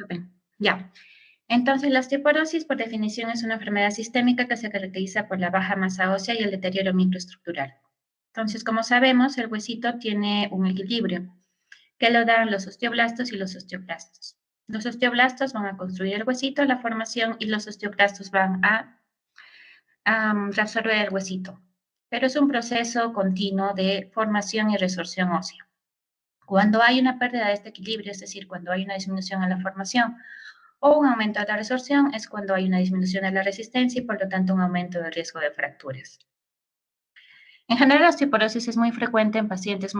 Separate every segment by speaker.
Speaker 1: disculpen. Ya. Entonces, la osteoporosis, por definición, es una enfermedad sistémica que se caracteriza por la baja masa ósea y el deterioro microestructural. Entonces, como sabemos, el huesito tiene un equilibrio que lo dan los osteoblastos y los osteoclastos. Los osteoblastos van a construir el huesito, la formación, y los osteoclastos van a reabsorber el huesito. Pero es un proceso continuo de formación y resorción ósea. Cuando hay una pérdida de este equilibrio, es decir, cuando hay una disminución en la formación o un aumento de la resorción, es cuando hay una disminución de la resistencia y por lo tanto un aumento del riesgo de fracturas. En general, la osteoporosis es muy frecuente en pacientes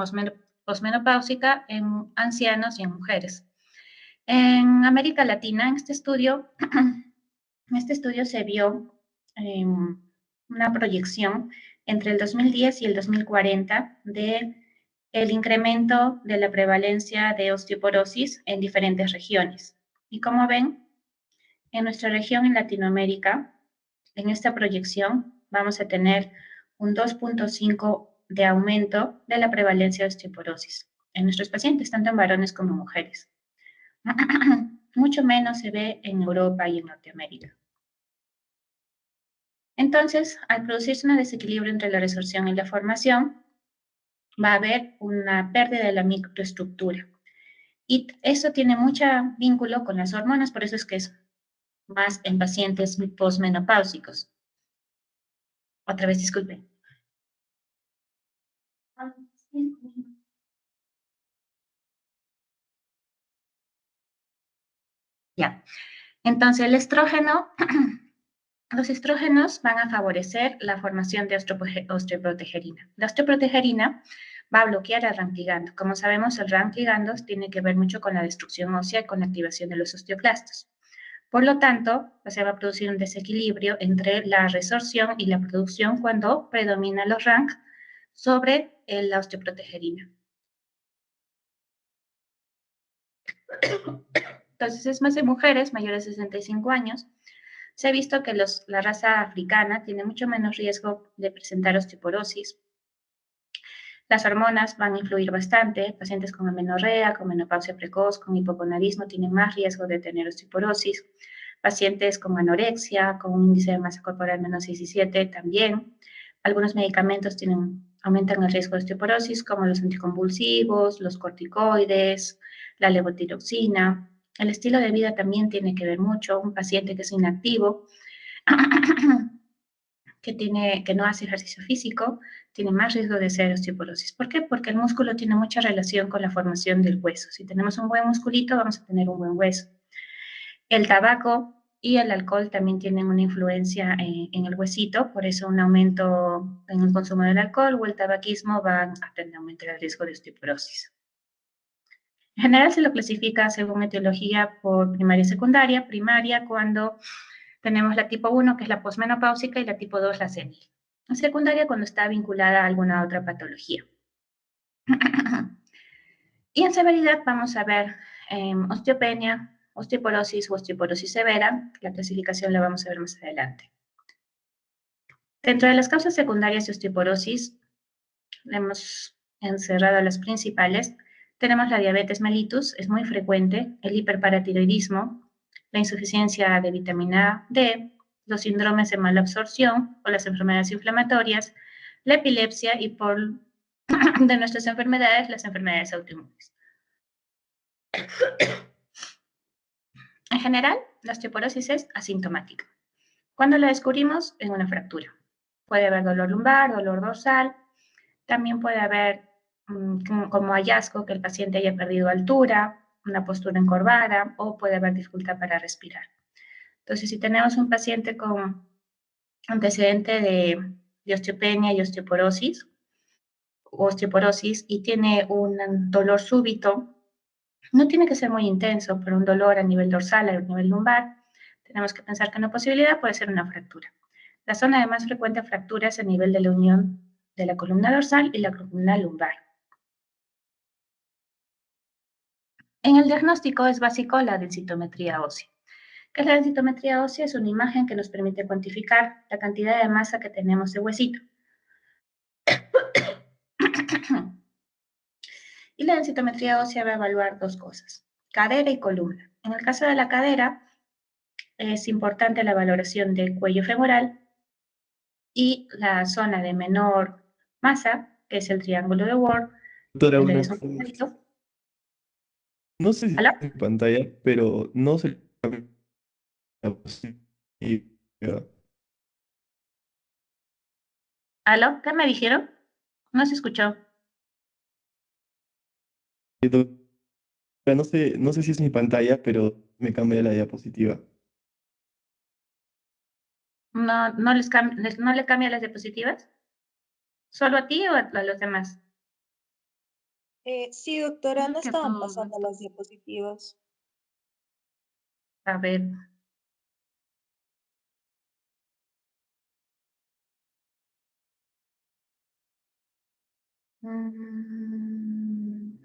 Speaker 1: posmenopáusica, en ancianos y en mujeres. En América Latina, en este estudio se vio una proyección entre el 2010 y el 2040 de el incremento de la prevalencia de osteoporosis en diferentes regiones. Y como ven, en nuestra región en Latinoamérica, en esta proyección vamos a tener un 2.5 de aumento de la prevalencia de osteoporosis en nuestros pacientes, tanto en varones como en mujeres. Mucho menos se ve en Europa y en Norteamérica. Entonces, al producirse un desequilibrio entre la resorción y la formación, va a haber una pérdida de la microestructura. Y eso tiene mucho vínculo con las hormonas, por eso es que es más en pacientes posmenopáusicos. Otra vez, disculpe. Ya. Entonces, el estrógeno, los estrógenos van a favorecer la formación de osteoprotegerina. La osteoprotegerina va a bloquear el RANK ligando. Como sabemos, el RANK ligando tiene que ver mucho con la destrucción ósea y con la activación de los osteoclastos. Por lo tanto, se va a producir un desequilibrio entre la resorción y la producción cuando predominan los RANK sobre la osteoprotegerina. Entonces, es más en mujeres mayores de 65 años. Se ha visto que la raza africana tiene mucho menos riesgo de presentar osteoporosis. Las hormonas van a influir bastante. Pacientes con amenorrea, con menopausia precoz, con hipogonadismo tienen más riesgo de tener osteoporosis. Pacientes con anorexia, con un índice de masa corporal menos 17 también. Algunos medicamentos aumentan el riesgo de osteoporosis, como los anticonvulsivos, los corticoides, la levotiroxina. El estilo de vida también tiene que ver mucho. Un paciente que es inactivo, que no hace ejercicio físico, tiene más riesgo de ser osteoporosis. ¿Por qué? Porque el músculo tiene mucha relación con la formación del hueso. Si tenemos un buen musculito, vamos a tener un buen hueso. El tabaco y el alcohol también tienen una influencia en el huesito, por eso un aumento en el consumo del alcohol o el tabaquismo van a tener aumentar el riesgo de osteoporosis. En general se lo clasifica según etiología por primaria y secundaria. Primaria cuando tenemos la tipo 1, que es la posmenopáusica, y la tipo 2, la senil. En secundaria cuando está vinculada a alguna otra patología. Y en severidad vamos a ver osteopenia, osteoporosis o osteoporosis severa. La clasificación la vamos a ver más adelante. Dentro de las causas secundarias de osteoporosis, hemos encerrado las principales. Tenemos la diabetes mellitus, es muy frecuente, el hiperparatiroidismo, la insuficiencia de vitamina D, los síndromes de malabsorción o las enfermedades inflamatorias, la epilepsia y por de nuestras enfermedades, las enfermedades autoinmunes. En general, la osteoporosis es asintomática. Cuando la descubrimos, en una fractura. Puede haber dolor lumbar, dolor dorsal, también puede haber como hallazgo que el paciente haya perdido altura, una postura encorvada o puede haber dificultad para respirar. Entonces, si tenemos un paciente con antecedente de osteopenia y osteoporosis y tiene un dolor súbito, no tiene que ser muy intenso, pero un dolor a nivel dorsal, a nivel lumbar, tenemos que pensar que una posibilidad puede ser una fractura. La zona de más frecuente fractura es a nivel de la unión de la columna dorsal y la columna lumbar. En el diagnóstico es básico la densitometría ósea. ¿Qué es la densitometría ósea? Es una imagen que nos permite cuantificar la cantidad de masa que tenemos de huesito. Y la densitometría ósea va a evaluar dos cosas, cadera y columna. En el caso de la cadera, es importante la valoración del cuello femoral y la zona de menor masa, que es el triángulo de Ward,
Speaker 2: Doctora,
Speaker 1: el
Speaker 2: una
Speaker 1: es un
Speaker 2: cosa.
Speaker 1: cuadradito.
Speaker 2: No sé si
Speaker 1: ¿Aló?
Speaker 2: es en pantalla, pero no se cambia la positiva.
Speaker 1: ¿Aló? ¿Qué me dijeron? No se escuchó.
Speaker 2: Doctora, no sé si es mi pantalla, pero me cambia la diapositiva.
Speaker 1: ¿No, no le cambia las diapositivas? ¿Solo a ti o a los demás?
Speaker 3: Sí, doctora, no
Speaker 1: Que
Speaker 3: estaban
Speaker 1: todo
Speaker 3: pasando
Speaker 1: esto.
Speaker 3: las diapositivas.
Speaker 1: A ver. Mm,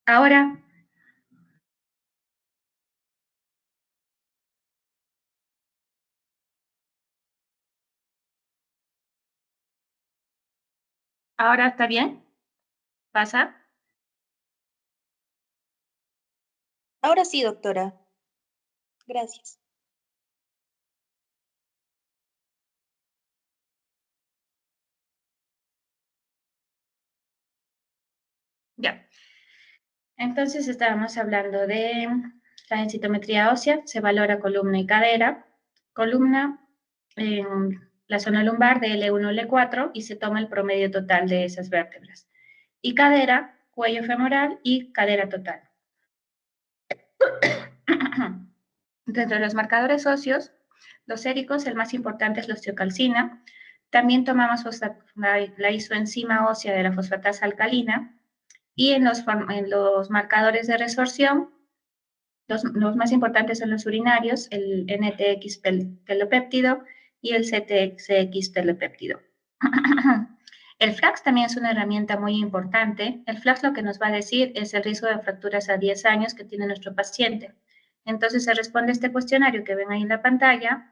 Speaker 1: Ahora, ahora está bien. ¿Pasa?
Speaker 3: Ahora sí, doctora. Gracias.
Speaker 1: Ya. Entonces estábamos hablando de la densitometría ósea, se valora columna y cadera. Columna en la zona lumbar de L1 L4 y se toma el promedio total de esas vértebras. Y cadera, cuello femoral y cadera total. Dentro de los marcadores óseos, los séricos, el más importante es la osteocalcina. También tomamos la isoenzima ósea de la fosfatasa alcalina. Y en los marcadores de resorción, los más importantes son los urinarios, el NTX telopéptido y el CTX telopéptido. El FLAX también es una herramienta muy importante. El FLAX lo que nos va a decir es el riesgo de fracturas a 10 años que tiene nuestro paciente. Entonces se responde este cuestionario que ven ahí en la pantalla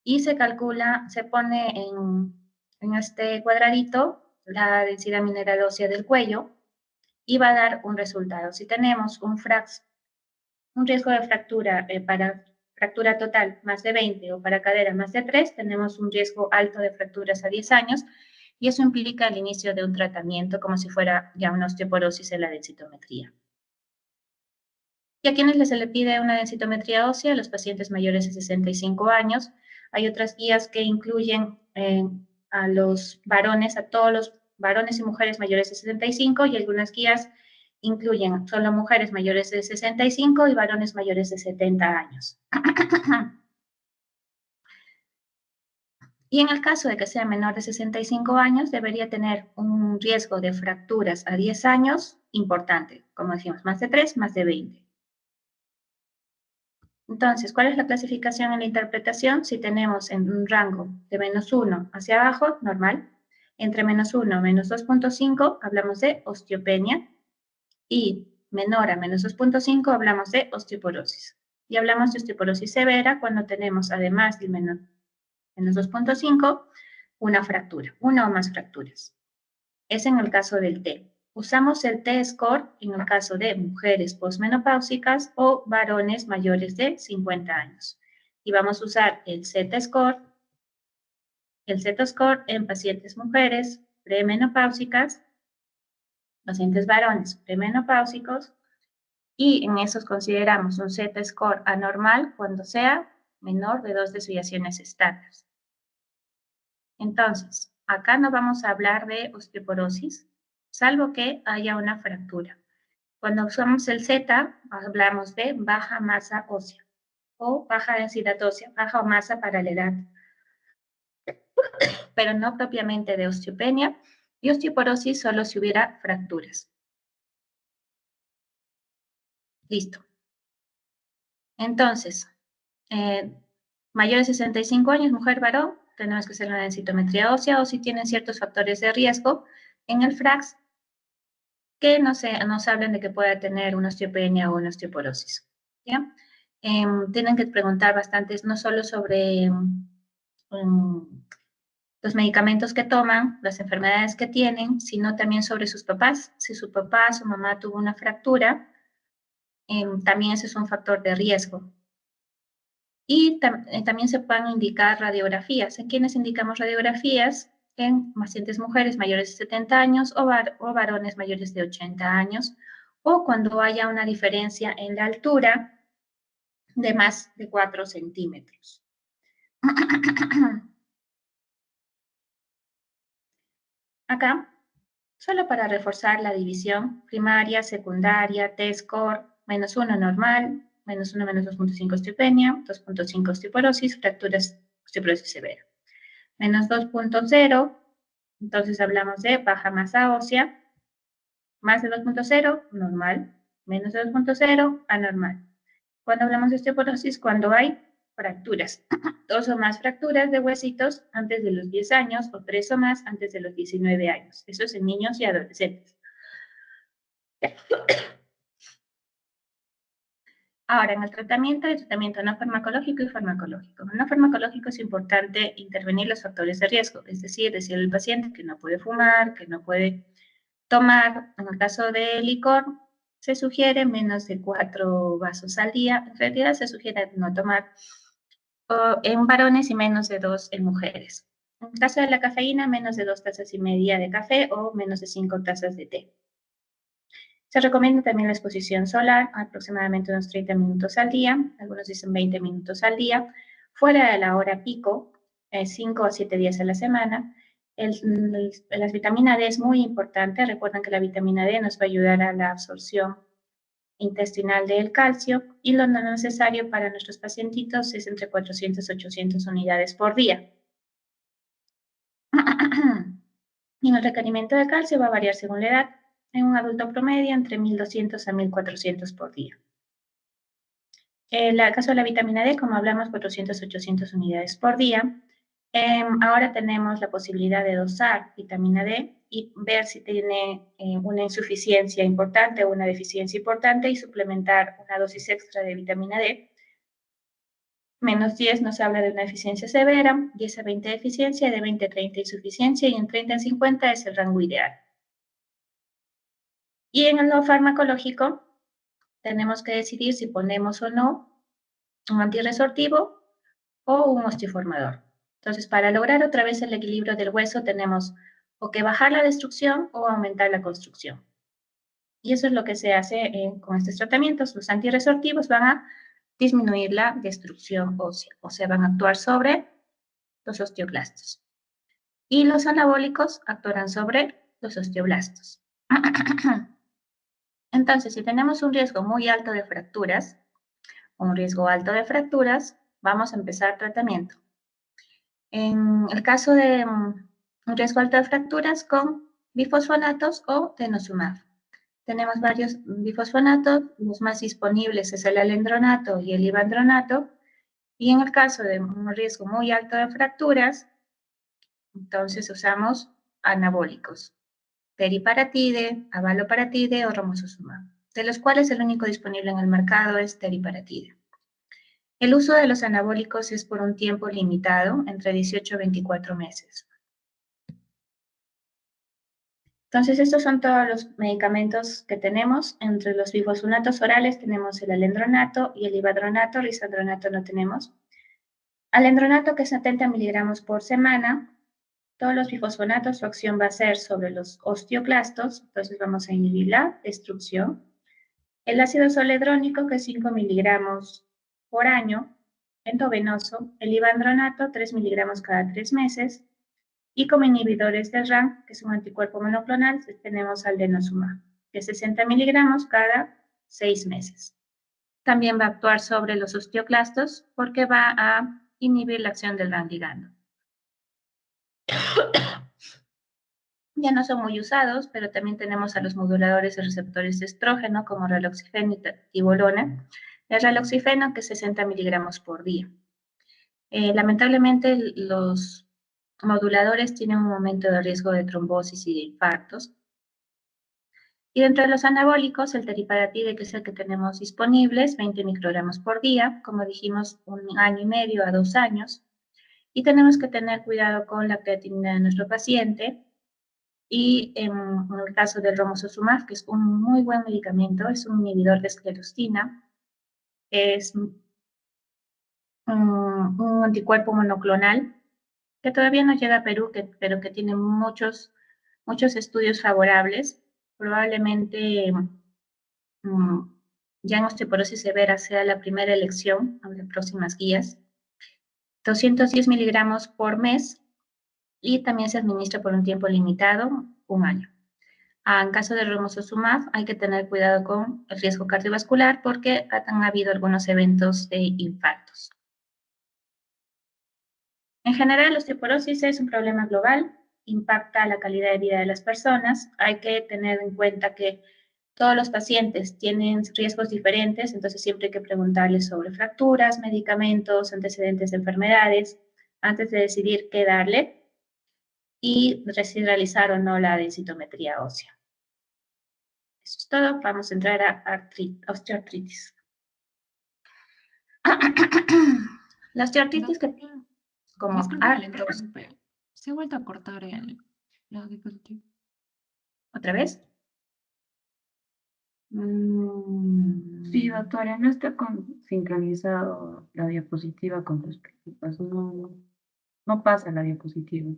Speaker 1: y se calcula, se pone en este cuadradito la densidad mineral ósea del cuello y va a dar un resultado. Si tenemos un riesgo de fractura para fractura total más de 20 o para cadera más de 3, tenemos un riesgo alto de fracturas a 10 años y eso implica el inicio de un tratamiento como si fuera ya una osteoporosis en la densitometría. ¿Y a quienes se le pide una densitometría ósea? A los pacientes mayores de 65 años. Hay otras guías que incluyen a los varones, a todos los varones y mujeres mayores de 65 y algunas guías incluyen solo mujeres mayores de 65 y varones mayores de 70 años. Y en el caso de que sea menor de 65 años, debería tener un riesgo de fracturas a 10 años importante, como decimos, más de 3, más de 20. Entonces, ¿cuál es la clasificación en la interpretación? Si tenemos en un rango de -1 hacia abajo, normal. Entre -1 y -2.5 hablamos de osteopenia. Y menor a -2.5 hablamos de osteoporosis. Y hablamos de osteoporosis severa cuando tenemos, además de -2.5, una fractura, una o más fracturas. Es en el caso del T. Usamos el T-score en el caso de mujeres posmenopáusicas o varones mayores de 50 años. Y vamos a usar el Z-score en pacientes mujeres premenopáusicas, pacientes varones premenopáusicos, y en esos consideramos un Z-score anormal cuando sea menor de 2 desviaciones estándar. Entonces, acá no vamos a hablar de osteoporosis, salvo que haya una fractura. Cuando usamos el Z, hablamos de baja masa ósea. o baja densidad ósea, baja masa para la edad, pero no propiamente de osteopenia, y osteoporosis solo si hubiera fracturas. Listo. Entonces, mayor de 65 años, mujer, varón, tenemos que hacer una densitometría ósea, o si tienen ciertos factores de riesgo en el FRAX que nos hablan de que pueda tener una osteopenia o una osteoporosis. ¿Ya? Tienen que preguntar bastantes, no solo sobre los medicamentos que toman, las enfermedades que tienen, sino también sobre sus papás. Si su papá, su mamá tuvo una fractura, también ese es un factor de riesgo. Y también se pueden indicar radiografías. ¿En quiénes indicamos radiografías? En pacientes mujeres mayores de 70 años o varones mayores de 80 años, o cuando haya una diferencia en la altura de más de 4 centímetros. Acá, solo para reforzar la división, primaria, secundaria, T-score, -1 normal, -1 menos 2.5 osteopenia, 2.5 osteoporosis, fracturas, osteoporosis severa. -2.0, entonces hablamos de baja masa ósea, más de 2.0, normal, menos de 2.0, anormal. Cuando hablamos de osteoporosis, cuando hay fracturas, 2 o más fracturas de huesitos antes de los 10 años o 3 o más antes de los 19 años. Eso es en niños y adolescentes. Ahora, en el tratamiento, hay tratamiento no farmacológico y farmacológico. En no farmacológico es importante intervenir los factores de riesgo, es decir, decirle al paciente que no puede fumar, que no puede tomar. En el caso de licor, se sugiere menos de 4 vasos al día. En realidad se sugiere no tomar en varones y menos de 2 en mujeres. En el caso de la cafeína, menos de 2 tazas y media de café o menos de 5 tazas de té. Se recomienda también la exposición solar, aproximadamente unos 30 minutos al día, algunos dicen 20 minutos al día, fuera de la hora pico, 5 o 7 días a la semana. La vitamina D es muy importante, recuerden que la vitamina D nos va a ayudar a la absorción intestinal del calcio, y lo necesario para nuestros pacientitos es entre 400 y 800 unidades por día. Y el requerimiento de calcio va a variar según la edad. En un adulto promedio, entre 1.200 a 1.400 por día. En el caso de la vitamina D, como hablamos, 400 a 800 unidades por día. Ahora tenemos la posibilidad de dosar vitamina D y ver si tiene una insuficiencia importante o una deficiencia importante y suplementar una dosis extra de vitamina D. -10 nos habla de una deficiencia severa, 10 a 20 deficiencia, de 20 a 30 insuficiencia, y en 30 a 50 es el rango ideal. Y en el no farmacológico, tenemos que decidir si ponemos o no un antirresortivo o un osteoformador. Entonces, para lograr otra vez el equilibrio del hueso, tenemos o que bajar la destrucción o aumentar la construcción. Y eso es lo que se hace con estos tratamientos. Los antirresortivos van a disminuir la destrucción ósea, o sea, van a actuar sobre los osteoclastos. Y los anabólicos actuarán sobre los osteoblastos. Entonces, si tenemos un riesgo muy alto de fracturas, vamos a empezar tratamiento. En el caso de un riesgo alto de fracturas, con bifosfonatos o denosumab. Tenemos varios bifosfonatos, los más disponibles es el alendronato y el ivandronato, y en el caso de un riesgo muy alto de fracturas, entonces usamos anabólicos, teriparatide, abaloparatide o romosozumab, de los cuales el único disponible en el mercado es teriparatide. El uso de los anabólicos es por un tiempo limitado, entre 18 y 24 meses. Entonces, estos son todos los medicamentos que tenemos. Entre los bifosfonatos orales tenemos el alendronato y el ivandronato. El isandronato no tenemos. Alendronato, que es 70 miligramos por semana. Todos los bifosfonatos, su acción va a ser sobre los osteoclastos, entonces vamos a inhibir la destrucción. El ácido zoledrónico, que es 5 miligramos por año, endovenoso. El ivandronato, 3 miligramos cada 3 meses. Y como inhibidores del RAM, que es un anticuerpo monoclonal, tenemos al denosumab, que es 60 miligramos cada 6 meses. También va a actuar sobre los osteoclastos porque va a inhibir la acción del gran ligando. Ya no son muy usados, pero también tenemos a los moduladores de receptores de estrógeno como raloxifeno y tibolona. El raloxifeno que es 60 miligramos por día. Lamentablemente los moduladores tienen un aumento de riesgo de trombosis y de infartos. Y dentro de los anabólicos, el teriparatide, que es el que tenemos disponibles, 20 microgramos por día, como dijimos, 1 año y medio a 2 años. Y tenemos que tener cuidado con la creatinina de nuestro paciente. Y en el caso del romosozumab, que es un muy buen medicamento, es un inhibidor de esclerostina, es un anticuerpo monoclonal que todavía no llega a Perú, pero que tiene muchos estudios favorables. Probablemente ya en osteoporosis severa sea la primera elección en las próximas guías. 210 miligramos por mes y también se administra por un tiempo limitado, 1 año. En caso de romosozumab hay que tener cuidado con el riesgo cardiovascular porque han habido algunos eventos de infartos. En general, la osteoporosis es un problema global, impacta la calidad de vida de las personas. Hay que tener en cuenta que todos los pacientes tienen riesgos diferentes, entonces siempre hay que preguntarles sobre fracturas, medicamentos, antecedentes de enfermedades, antes de decidir qué darle y si realizar o no la densitometría ósea. Eso es todo. Vamos a entrar a osteoartritis. La osteoartritis que como
Speaker 4: Disculpe, le interrumpe. Se ha vuelto a cortar la diapositiva.
Speaker 1: ¿Otra vez?
Speaker 4: Sí, doctora, no está sincronizado la diapositiva con los preocupas. No pasa la diapositiva.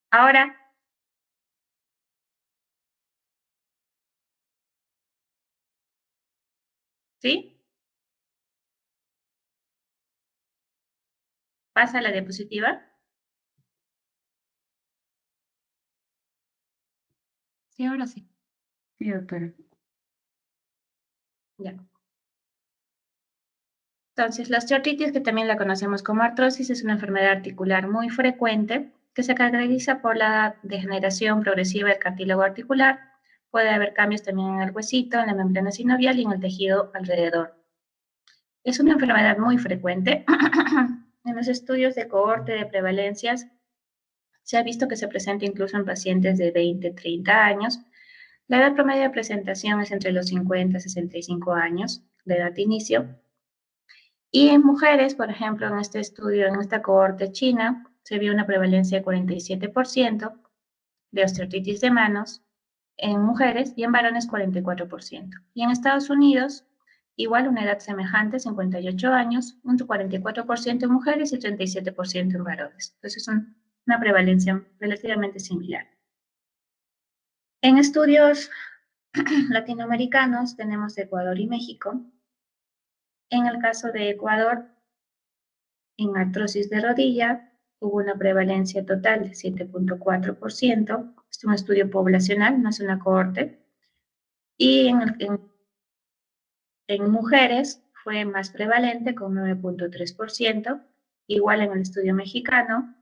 Speaker 1: Ahora. ¿Sí? ¿Pasa la diapositiva?
Speaker 4: Sí, ahora sí. Sí, doctora.
Speaker 1: Ya. Entonces, la osteoartritis, que también la conocemos como artrosis, es una enfermedad articular muy frecuente que se caracteriza por la degeneración progresiva del cartílago articular. Puede haber cambios también en el huesito, en la membrana sinovial y en el tejido alrededor. Es una enfermedad muy frecuente. En los estudios de cohorte de prevalencias se ha visto que se presenta incluso en pacientes de 20, 30 años. La edad promedio de presentación es entre los 50 y 65 años de edad de inicio. Y en mujeres, por ejemplo, en este estudio, en esta cohorte china, se vio una prevalencia de 47% de osteoartritis de manos en mujeres y en varones 44%. Y en Estados Unidos, igual una edad semejante, 58 años, un 44% en mujeres y 37% en varones. Entonces es una prevalencia relativamente similar. En estudios latinoamericanos tenemos Ecuador y México. En el caso de Ecuador, en artrosis de rodilla, hubo una prevalencia total de 7.4%. Es un estudio poblacional, no es una cohorte. Y en mujeres fue más prevalente con 9.3%, igual en el estudio mexicano,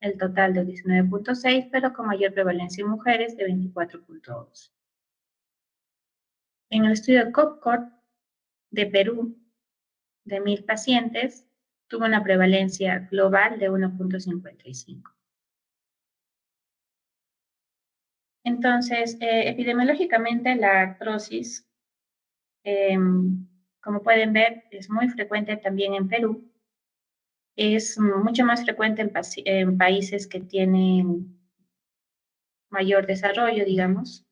Speaker 1: el total de 19.6%, pero con mayor prevalencia en mujeres de 24.2%. En el estudio COPCOR de Perú, de 1.000 pacientes, tuvo una prevalencia global de 1.55. Entonces, epidemiológicamente la artrosis, como pueden ver, es muy frecuente también en Perú. Es mucho más frecuente en países que tienen mayor desarrollo, digamos.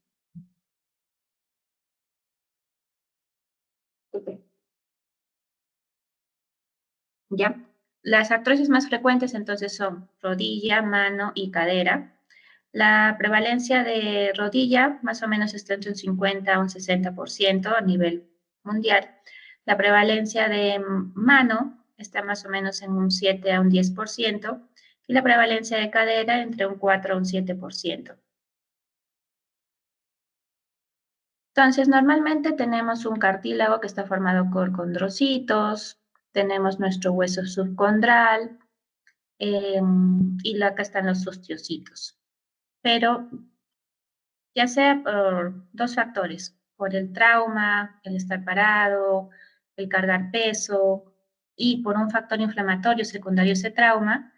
Speaker 1: ¿Ya? Las artrosis más frecuentes entonces son rodilla, mano y cadera. La prevalencia de rodilla más o menos está entre un 50 a un 60% a nivel mundial. La prevalencia de mano está más o menos en un 7 a un 10% y la prevalencia de cadera entre un 4 a un 7%. Entonces, normalmente tenemos un cartílago que está formado por condrocitos, tenemos nuestro hueso subcondral y acá están los osteocitos. Pero ya sea por dos factores, por el trauma, el estar parado, el cargar peso y por un factor inflamatorio secundario a ese trauma,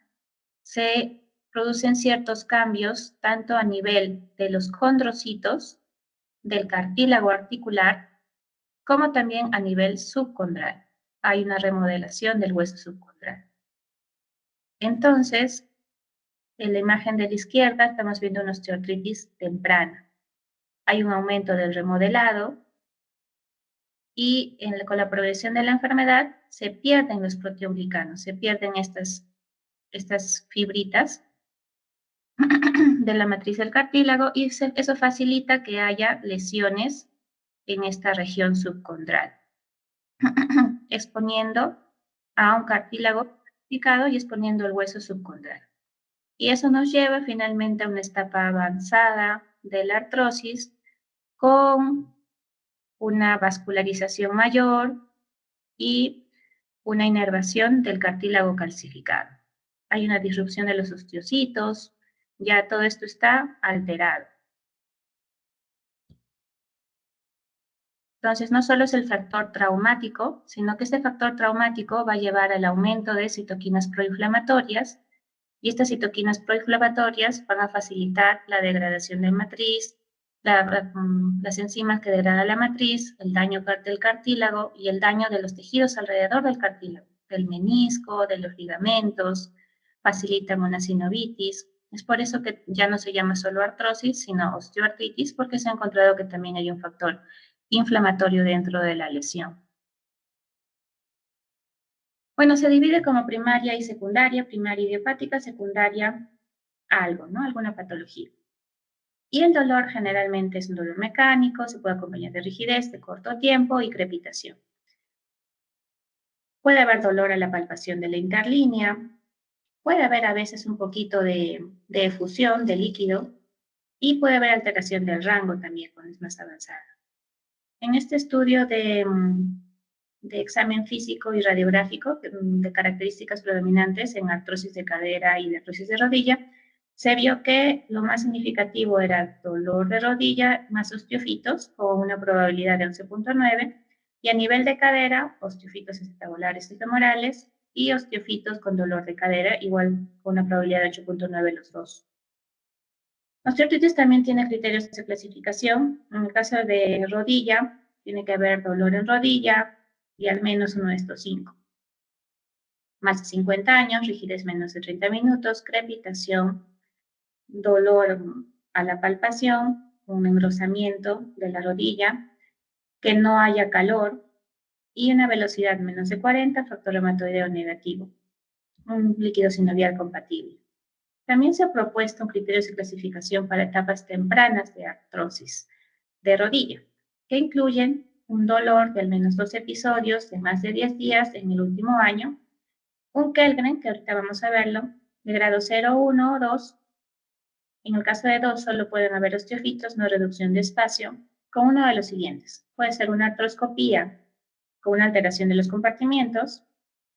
Speaker 1: se producen ciertos cambios tanto a nivel de los condrocitos, del cartílago articular, como también a nivel subcondral. Hay una remodelación del hueso subcondral. Entonces, en la imagen de la izquierda estamos viendo una osteoartritis temprana. Hay un aumento del remodelado y con la progresión de la enfermedad se pierden los proteoglicanos, se pierden estas fibritas de la matriz del cartílago y eso facilita que haya lesiones en esta región subcondral, exponiendo a un cartílago picado y exponiendo el hueso subcondral. Y eso nos lleva finalmente a una etapa avanzada de la artrosis con una vascularización mayor y una inervación del cartílago calcificado. Hay una disrupción de los osteocitos, ya todo esto está alterado. Entonces, no solo es el factor traumático, sino que este factor traumático va a llevar al aumento de citoquinas proinflamatorias, y estas citoquinas proinflamatorias van a facilitar la degradación de matriz, las enzimas que degradan la matriz, el daño del cartílago y el daño de los tejidos alrededor del cartílago, del menisco, de los ligamentos, facilitan una sinovitis. Es por eso que ya no se llama solo artrosis, sino osteoartritis, porque se ha encontrado que también hay un factor inflamatorio dentro de la lesión. Bueno, se divide como primaria y primaria idiopática, secundaria algo, ¿no? Alguna patología. Y el dolor generalmente es un dolor mecánico, se puede acompañar de rigidez, de corto tiempo y crepitación. Puede haber dolor a la palpación de la interlínea, puede haber a veces un poquito de efusión de líquido y puede haber alteración del rango también cuando es más avanzada. En este estudio de examen físico y radiográfico de características predominantes en artrosis de cadera y de artrosis de rodilla, se vio que lo más significativo era dolor de rodilla más osteofitos, con una probabilidad de 11.9, y a nivel de cadera, osteofitos acetabulares y femorales, y osteofitos con dolor de cadera, igual con una probabilidad de 8.9 los dos. La osteoartritis también tiene criterios de clasificación. En el caso de rodilla, tiene que haber dolor en rodilla y al menos uno de estos 5. Más de 50 años, rigidez menos de 30 minutos, crepitación, dolor a la palpación, un engrosamiento de la rodilla, que no haya calor y una velocidad menos de 40, factor reumatoideo negativo, un líquido sinovial compatible. También se ha propuesto un criterio de clasificación para etapas tempranas de artrosis de rodilla, que incluyen un dolor de al menos 2 episodios de más de 10 días en el último año, un Kellgren, que ahorita vamos a verlo, de grado 0, 1 o 2. En el caso de 2, solo pueden haber osteofitos, no reducción de espacio, con uno de los siguientes. Puede ser una artroscopía con una alteración de los compartimientos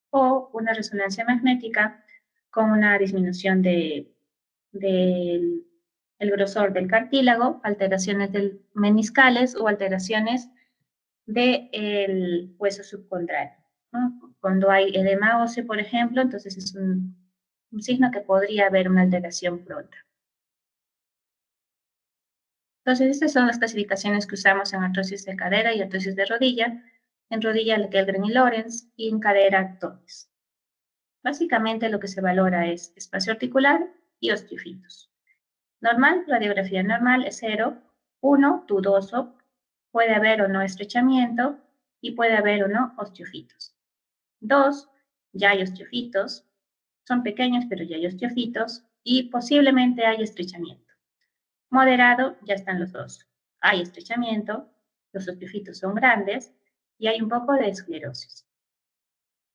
Speaker 1: o una resonancia magnética con una disminución del grosor del cartílago, alteraciones meniscales o alteraciones del hueso subcondral, ¿no? Cuando hay edema óseo, por ejemplo, entonces es un signo que podría haber una alteración pronta. Entonces, estas son las clasificaciones que usamos en artrosis de cadera y artrosis de rodilla. En rodilla, el Kellgren y Lawrence, y en cadera, Tonis. Básicamente, lo que se valora es espacio articular y osteofitos. Normal, radiografía normal es 0, 1, dudoso, puede haber o no estrechamiento y puede haber o no osteofitos. 2, ya hay osteofitos, son pequeños pero ya hay osteofitos y posiblemente hay estrechamiento. Moderado, ya están los dos. Hay estrechamiento, los osteofitos son grandes y hay un poco de esclerosis.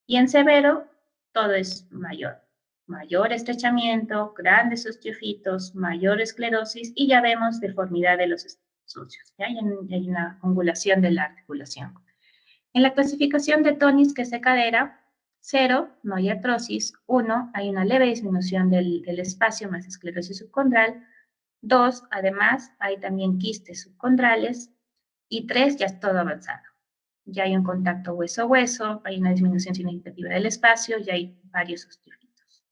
Speaker 1: Y en severo, todo es mayor. Mayor estrechamiento, grandes osteofitos, mayor esclerosis y ya vemos deformidad de los socios. ¿Ya? Hay una angulación de la articulación. En la clasificación de Tonis, que es de cadera, 0, no hay artrosis. 1, hay una leve disminución del espacio más esclerosis subcondral. 2, además, hay también quistes subcondrales. Y 3, ya es todo avanzado. Ya hay un contacto hueso-hueso, hay una disminución significativa del espacio, ya hay varios osteofitos.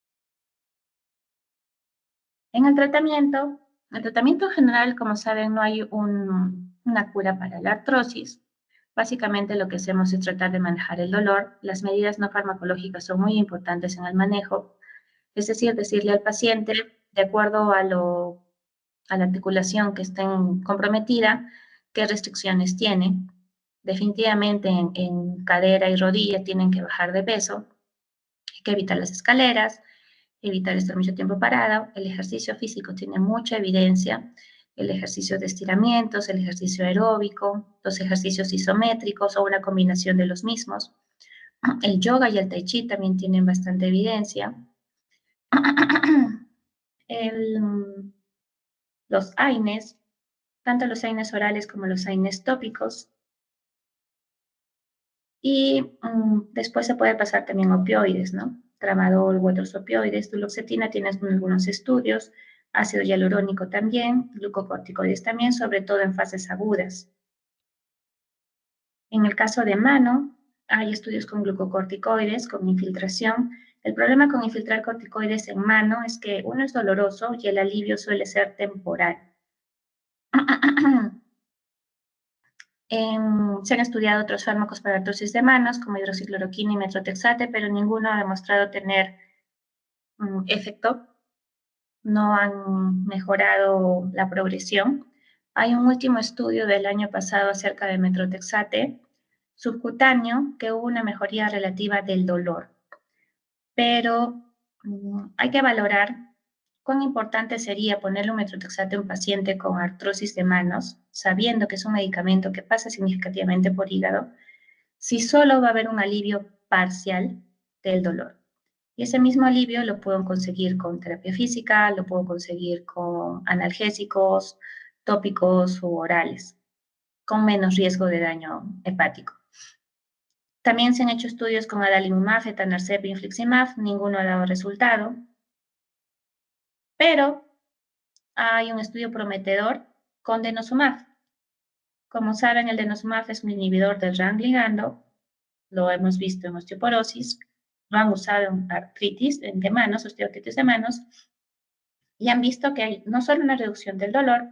Speaker 1: En el tratamiento en general, como saben, no hay una cura para la artrosis. Básicamente lo que hacemos es tratar de manejar el dolor. Las medidas no farmacológicas son muy importantes en el manejo. Es decir, decirle al paciente, de acuerdo a la articulación que esté comprometida, qué restricciones tiene. Definitivamente en cadera y rodilla tienen que bajar de peso, hay que evitar las escaleras, evitar estar mucho tiempo parado. El ejercicio físico tiene mucha evidencia, el ejercicio de estiramientos, el ejercicio aeróbico, los ejercicios isométricos o una combinación de los mismos. El yoga y el tai chi también tienen bastante evidencia. Los AINES, tanto los AINES orales como los AINES tópicos. Y después se puede pasar también opioides, ¿no? Tramadol u otros opioides. Duloxetina tienes algunos estudios, ácido hialurónico también, glucocorticoides también, sobre todo en fases agudas. En el caso de mano, hay estudios con glucocorticoides, con infiltración. El problema con infiltrar corticoides en mano es que uno es doloroso y el alivio suele ser temporal. Se han estudiado otros fármacos para artrosis de manos, como hidroxicloroquina y metrotexate, pero ninguno ha demostrado tener efecto. No han mejorado la progresión. Hay un último estudio del año pasado acerca de metrotexate subcutáneo, que hubo una mejoría relativa del dolor. Pero hay que valorar cuán importante sería ponerle un metrotexate a un paciente con artrosis de manos, sabiendo que es un medicamento que pasa significativamente por hígado, si solo va a haber un alivio parcial del dolor. Y ese mismo alivio lo puedo conseguir con terapia física, lo puedo conseguir con analgésicos, tópicos u orales, con menos riesgo de daño hepático. También se han hecho estudios con adalimumab, etanercept y infliximab, ninguno ha dado resultado. Pero hay un estudio prometedor con denosumab. Como saben, el denosumab es un inhibidor del RAN ligando, lo hemos visto en osteoporosis, lo han usado en artritis de manos, osteoartritis de manos, y han visto que hay no solo una reducción del dolor,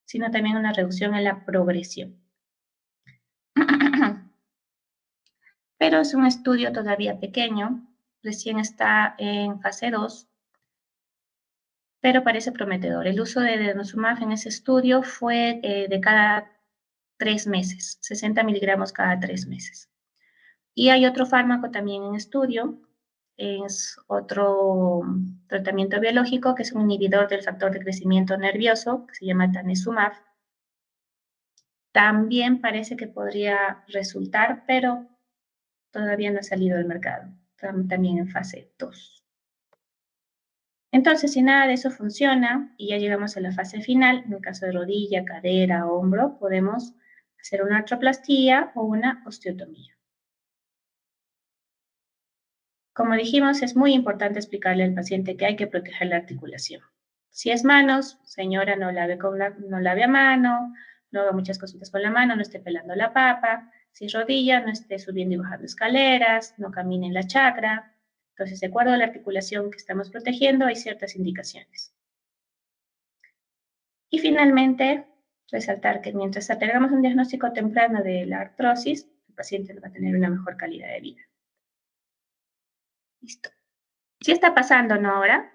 Speaker 1: sino también una reducción en la progresión. Pero es un estudio todavía pequeño, recién está en fase 2, pero parece prometedor. El uso de denosumab en ese estudio fue de cada 3 meses, 60 miligramos cada 3 meses. Y hay otro fármaco también en estudio, es otro tratamiento biológico que es un inhibidor del factor de crecimiento nervioso, que se llama tanezumab. También parece que podría resultar, pero todavía no ha salido al mercado, también en fase 2. Entonces, si nada de eso funciona y ya llegamos a la fase final, en el caso de rodilla, cadera, hombro, podemos hacer una artroplastía o una osteotomía. Como dijimos, es muy importante explicarle al paciente que hay que proteger la articulación. Si es manos, señora, no lave a mano, no haga muchas cositas con la mano, no esté pelando la papa. Si es rodilla, no esté subiendo y bajando escaleras, no camine en la chacra. Entonces, de acuerdo a la articulación que estamos protegiendo, hay ciertas indicaciones. Y finalmente, resaltar que mientras tengamos un diagnóstico temprano de la artrosis, el paciente va a tener una mejor calidad de vida. Listo. ¿Sí está pasando, no ahora?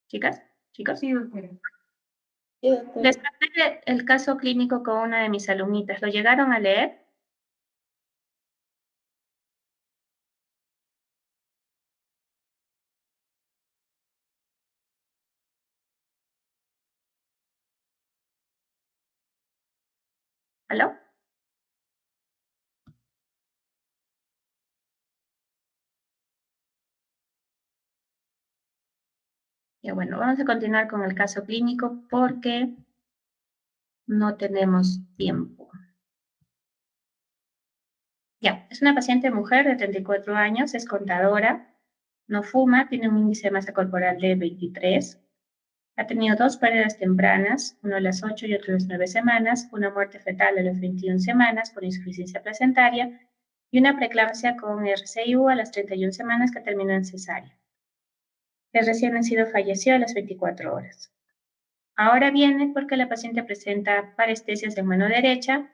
Speaker 1: ¿Chicas? ¿Chicos?
Speaker 4: Sí, doctora.
Speaker 1: Les pasé el caso clínico con una de mis alumnitas. ¿Lo llegaron a leer? ¿Aló? Ya bueno, vamos a continuar con el caso clínico porque no tenemos tiempo. Ya, es una paciente mujer de 34 años, es contadora, no fuma, tiene un índice de masa corporal de 23, ha tenido 2 pérdidas tempranas, uno a las 8 y otro a las 9 semanas, una muerte fetal a las 21 semanas por insuficiencia placentaria y una preeclampsia con RCIU a las 31 semanas que terminó en cesárea. El recién nacido falleció a las 24 horas. Ahora viene porque la paciente presenta parestesias en mano derecha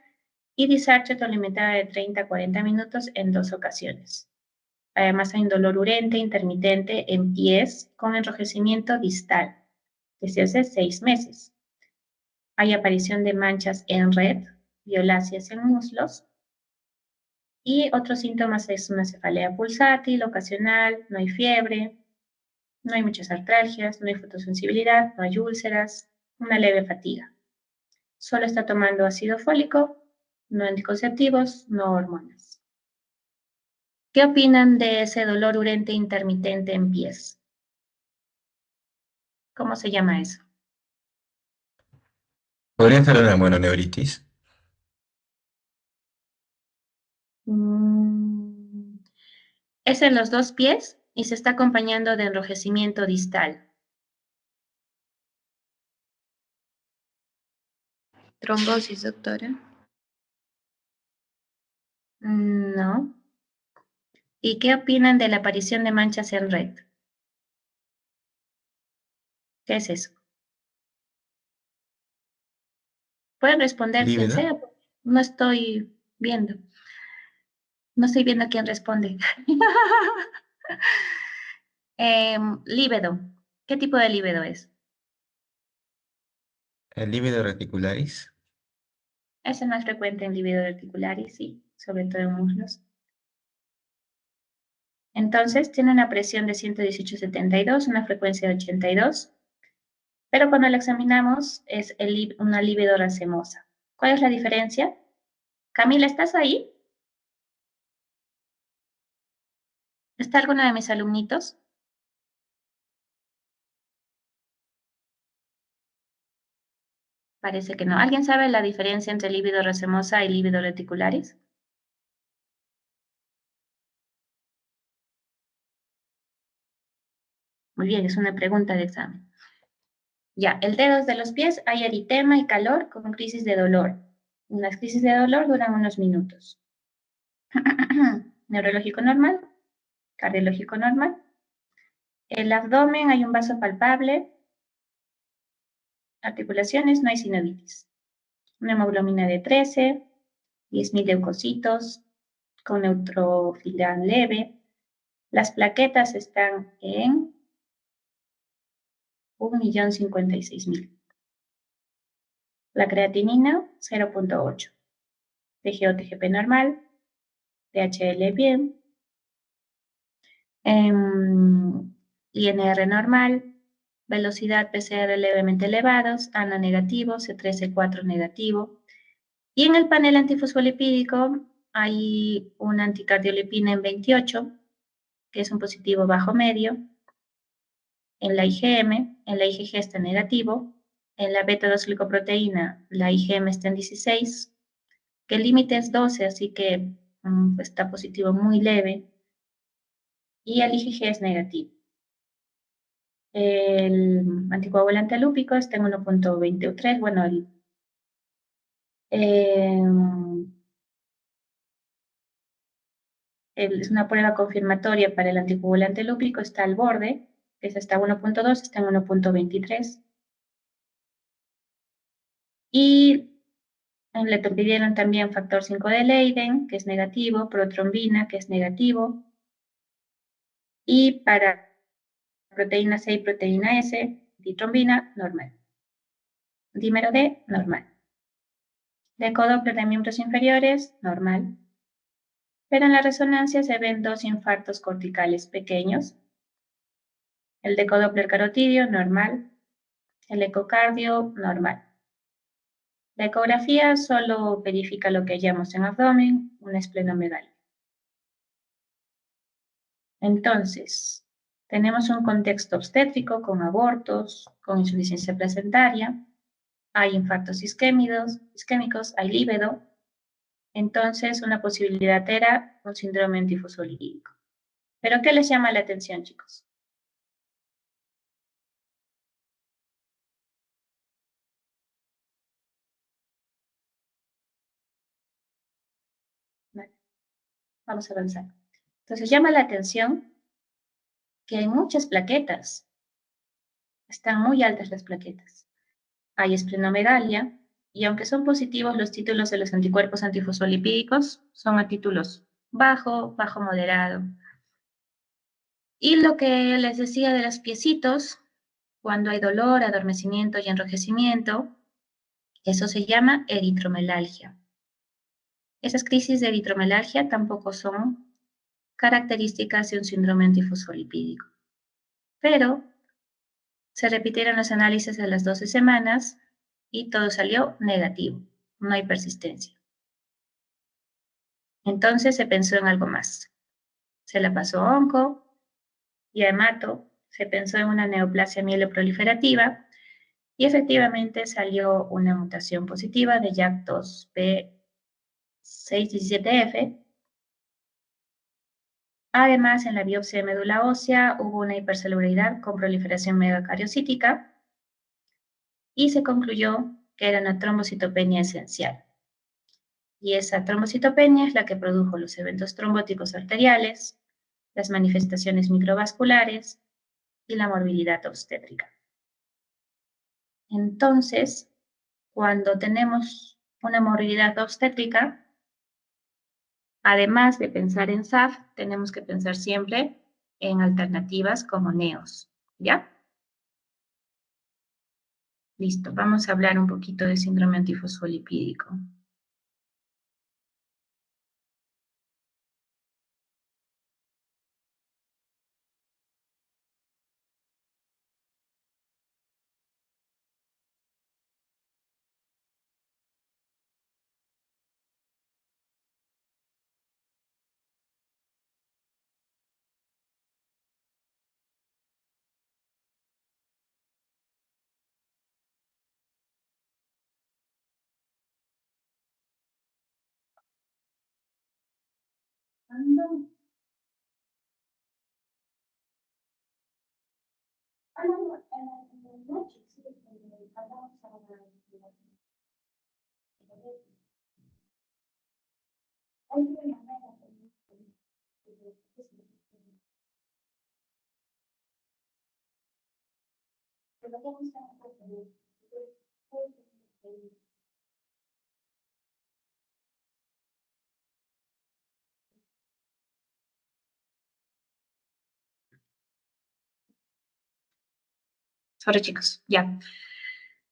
Speaker 1: y disartria autolimitada de 30 a 40 minutos en 2 ocasiones. Además hay un dolor urente intermitente en pies con enrojecimiento distal desde hace 6 meses. Hay aparición de manchas en red, violáceas en muslos. Y otros síntomas es una cefalea pulsátil, ocasional, no hay fiebre, no hay muchas artralgias, no hay fotosensibilidad, no hay úlceras, una leve fatiga. Solo está tomando ácido fólico, no anticonceptivos, no hormonas. ¿Qué opinan de ese dolor urente intermitente en pies? ¿Cómo se llama eso?
Speaker 5: ¿Podría ser una mononeuritis?
Speaker 1: Es en los 2 pies y se está acompañando de enrojecimiento distal.
Speaker 6: Trombosis, doctora.
Speaker 1: No. ¿Y qué opinan de la aparición de manchas en red? ¿Qué es eso? Pueden responder quien
Speaker 5: ¿Lívido?
Speaker 1: sea, porque no estoy viendo. No estoy viendo quién responde. Lívido. ¿Qué tipo de lívido es?
Speaker 5: ¿El lívido reticularis?
Speaker 1: Es el más frecuente en lívido reticularis, sí, sobre todo en muslos. Entonces, tiene una presión de 118/72, una frecuencia de 82, pero cuando la examinamos es una lívido racemosa. ¿Cuál es la diferencia? Camila, ¿estás ahí? ¿Está alguno de mis alumnitos? Parece que no. ¿Alguien sabe la diferencia entre lívido racemosa y lívido reticularis? Muy bien, es una pregunta de examen. Ya, el dedo de los pies, hay eritema y calor con crisis de dolor. Las crisis de dolor duran unos minutos. Neurológico normal, cardiológico normal. El abdomen, hay un vaso palpable. Articulaciones, no hay sinovitis. Una hemoglobina de 13, 10.000 leucocitos, con neutrofilia leve. Las plaquetas están en 1.056.000. La creatinina, 0.8. TGO, TGP normal. DHL bien. INR normal. Velocidad PCR levemente elevados. ANA negativo, C3, C4 negativo. Y en el panel antifosfolipídico hay una anticardiolipina en 28, que es un positivo bajo medio. En la IgM, en la IgG está negativo. En la beta-2-glicoproteína, la IgM está en 16, que el límite es 12, así que está positivo muy leve. Y el IgG es negativo. El anticoagulante lúpico está en 1.23. Bueno, es una prueba confirmatoria para el anticoagulante lúpico, está al borde, que es hasta 1.2, está en 1.23. Y le pidieron también factor 5 de Leiden, que es negativo, protrombina, que es negativo, y para proteína C y proteína S, ditrombina, normal. Dímero D, normal. Decodoppler de miembros inferiores, normal. Pero en la resonancia se ven 2 infartos corticales pequeños. El decodoppler carotidio, normal. El ecocardio, normal. La ecografía solo verifica lo que hallamos en abdomen, una esplenomegalia. Entonces, tenemos un contexto obstétrico con abortos, con insuficiencia placentaria, hay infartos isquémicos, hay líbedo. Entonces, una posibilidad era un síndrome antifosfolípico. ¿Pero qué les llama la atención, chicos? Vale, vamos a avanzar. Entonces, llama la atención que hay muchas plaquetas. Están muy altas las plaquetas. Hay esplenomegalia, y aunque son positivos los títulos de los anticuerpos antifosfolipídicos, son a títulos bajo, bajo moderado. Y lo que les decía de los piecitos, cuando hay dolor, adormecimiento y enrojecimiento, eso se llama eritromelalgia. Esas crisis de eritromelalgia tampoco son características de un síndrome antifosfolipídico. Pero se repitieron los análisis a las 12 semanas y todo salió negativo, no hay persistencia. Entonces se pensó en algo más. Se la pasó a onco y a hemato, se pensó en una neoplasia mieloproliferativa y efectivamente salió una mutación positiva de JAK2B617F. Además, en la biopsia de médula ósea hubo una hipercelularidad con proliferación megacariocítica y se concluyó que era una trombocitopenia esencial. Y esa trombocitopenia es la que produjo los eventos trombóticos arteriales, las manifestaciones microvasculares y la morbilidad obstétrica. Entonces, cuando tenemos una morbilidad obstétrica, además de pensar en SAF, tenemos que pensar siempre en alternativas como NEOS, ¿ya? Listo, vamos a hablar un poquito de síndrome antifosfolipídico. Sorry, chicos, ya.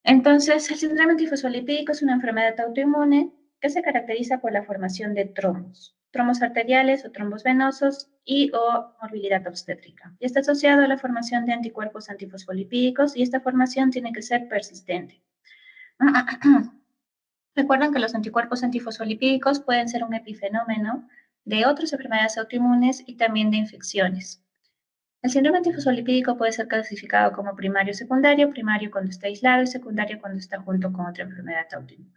Speaker 1: Entonces, el síndrome antifosfolipídico es una enfermedad autoinmune que se caracteriza por la formación de trombos arteriales o trombos venosos y o morbilidad obstétrica. Y está asociado a la formación de anticuerpos antifosfolipídicos y esta formación tiene que ser persistente. Recuerden que los anticuerpos antifosfolipídicos pueden ser un epifenómeno de otras enfermedades autoinmunes y también de infecciones. El síndrome antifosfolipídico puede ser clasificado como primario o secundario, primario cuando está aislado y secundario cuando está junto con otra enfermedad autoinmune.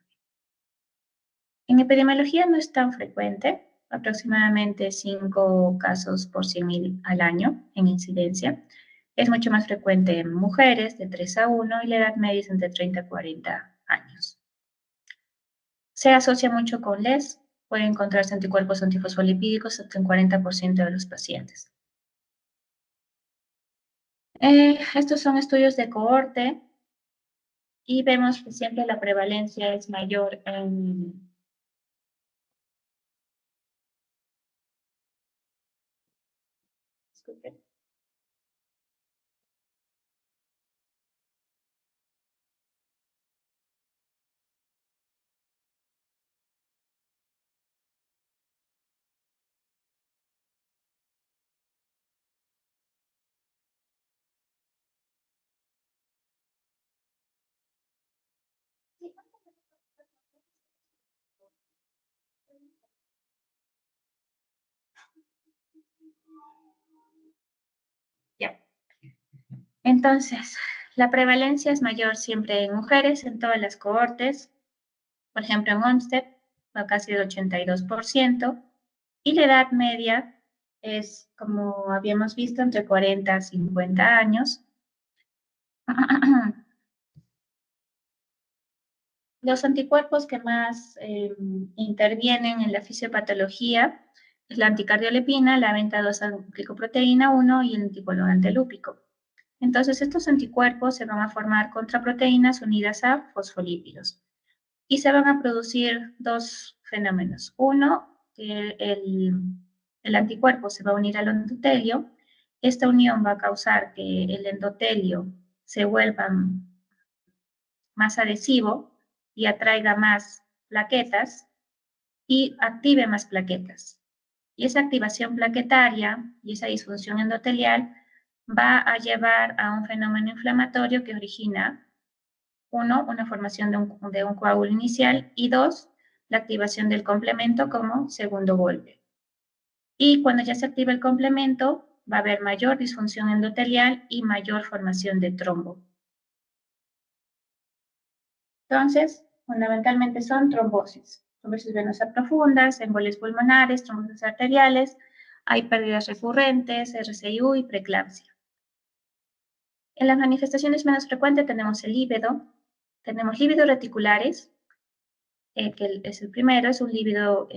Speaker 1: En epidemiología no es tan frecuente, aproximadamente 5 casos por 100.000 al año en incidencia. Es mucho más frecuente en mujeres de 3 a 1 y la edad media es entre 30 a 40 años. Se asocia mucho con LES, puede encontrarse anticuerpos antifosfolipídicos hasta en 40% de los pacientes. Estos son estudios de cohorte y vemos que siempre la prevalencia es mayor en disculpen. Entonces, la prevalencia es mayor siempre en mujeres, en todas las cohortes. Por ejemplo, en ONSTEP va casi el 82%, y la edad media es, como habíamos visto, entre 40 y 50 años. Los anticuerpos que más intervienen en la fisiopatología es la anticardiolepina, la beta 2 glicoproteína 1 y el anticoagulante lúpico. Entonces, estos anticuerpos se van a formar contra proteínas unidas a fosfolípidos. Y se van a producir dos fenómenos. Uno, que el anticuerpo se va a unir al endotelio. Esta unión va a causar que el endotelio se vuelva más adhesivo y atraiga más plaquetas y active más plaquetas. Y esa activación plaquetaria y esa disfunción endotelial va a llevar a un fenómeno inflamatorio que origina, uno, una formación de un coágulo inicial, y dos, la activación del complemento como segundo golpe. Y cuando ya se activa el complemento, va a haber mayor disfunción endotelial y mayor formación de trombo. Entonces, fundamentalmente son trombosis venosas profundas, embolias pulmonares, trombosis arteriales, hay pérdidas recurrentes, RCIU y preeclampsia. En las manifestaciones menos frecuentes tenemos el lívido, tenemos lívidos reticulares, que es el primero, es un lívido,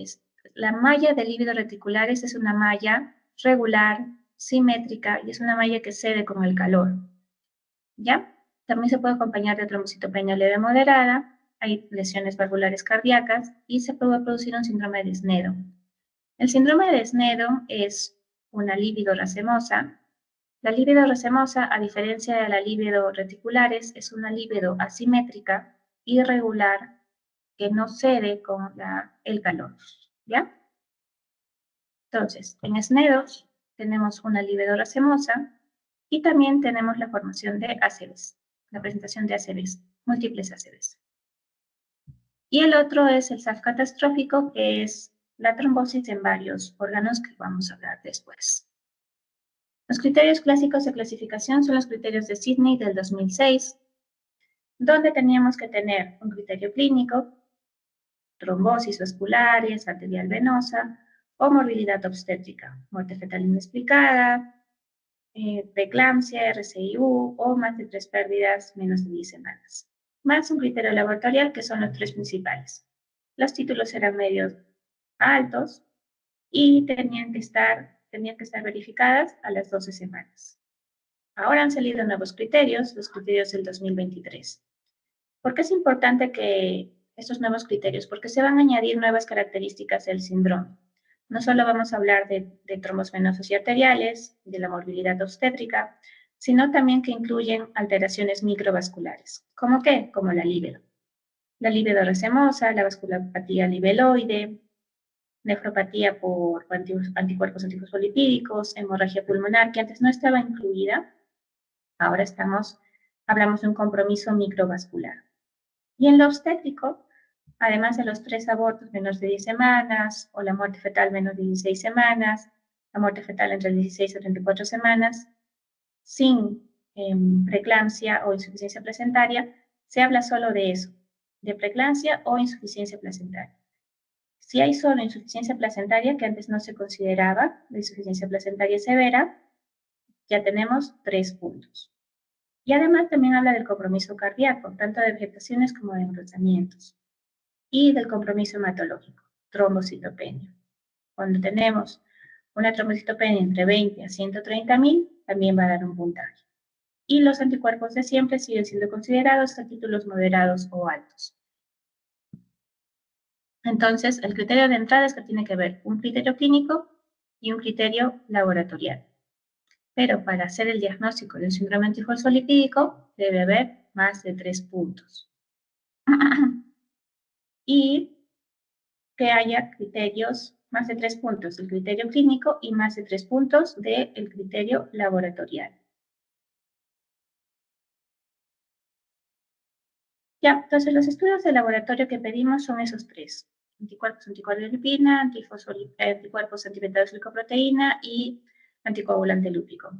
Speaker 1: la malla de lívidos reticulares es una malla regular, simétrica, y es una malla que cede con el calor, ¿ya? También se puede acompañar de trombocitopenia leve moderada, hay lesiones valvulares cardíacas, y se puede producir un síndrome de Snedo. El síndrome de Snedo es una lívido racemosa. La lívido racemosa, a diferencia de la lívido reticulares, es una lívido asimétrica, irregular, que no cede con el calor, ¿ya? Entonces, en Snedos tenemos una lívido racemosa y también tenemos la formación de ACVs, la presentación de ACVs, múltiples ACVs. Y el otro es el SAF catastrófico, que es la trombosis en varios órganos que vamos a hablar después. Los criterios clásicos de clasificación son los criterios de Sidney del 2006, donde teníamos que tener un criterio clínico, trombosis vasculares, arterial venosa o morbilidad obstétrica, muerte fetal inexplicada, preeclampsia, RCIU o más de 3 pérdidas menos de 10 semanas. Más un criterio laboratorial, que son los 3 principales. Los títulos eran medios a altos y tenían que estar verificadas a las 12 semanas. Ahora han salido nuevos criterios, los criterios del 2023. ¿Por qué es importante que estos nuevos criterios? Porque se van a añadir nuevas características del síndrome. No solo vamos a hablar de trombos venosos y arteriales, de la morbilidad obstétrica, sino también que incluyen alteraciones microvasculares. ¿Cómo qué? Como la lívido. La lívido racemosa, la vasculopatía libeloide, nefropatía por anticuerpos antifosfolipídicos, hemorragia pulmonar, que antes no estaba incluida. Ahora hablamos de un compromiso microvascular. Y en lo obstétrico, además de los 3 abortos menos de 10 semanas, o la muerte fetal menos de 16 semanas, la muerte fetal entre 16 y 34 semanas, sin preeclampsia o insuficiencia placentaria, se habla solo de eso, de preeclampsia o insuficiencia placentaria. Si hay solo insuficiencia placentaria, que antes no se consideraba, la insuficiencia placentaria severa, ya tenemos 3 puntos. Y además también habla del compromiso cardíaco, tanto de vegetaciones como de engrosamientos. Y del compromiso hematológico, trombocitopenia. Cuando tenemos una trombocitopenia entre 20 a 130.000, también va a dar un puntaje. Y los anticuerpos de siempre siguen siendo considerados a títulos moderados o altos. Entonces, el criterio de entrada es que tiene que haber un criterio clínico y un criterio laboratorial. Pero para hacer el diagnóstico de un síndrome antifosfolipídico debe haber más de 3 puntos. Y que haya criterios, más de 3 puntos del criterio clínico y más de 3 puntos del criterio laboratorial. Ya, entonces los estudios de laboratorio que pedimos son esos 3. Anticuerpos anticardiolepina, anticuerpos antibeta-glicoproteína y anticoagulante lúpico.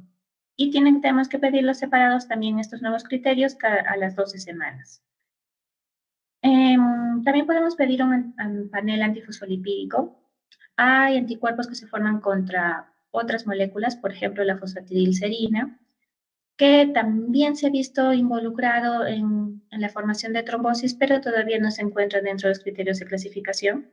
Speaker 1: Y tenemos que pedirlos separados también estos nuevos criterios a las 12 semanas. También podemos pedir un panel antifosfolipídico. Hay anticuerpos que se forman contra otras moléculas, por ejemplo, la fosfatidilcerina, que también se ha visto involucrado en la formación de trombosis, pero todavía no se encuentra dentro de los criterios de clasificación.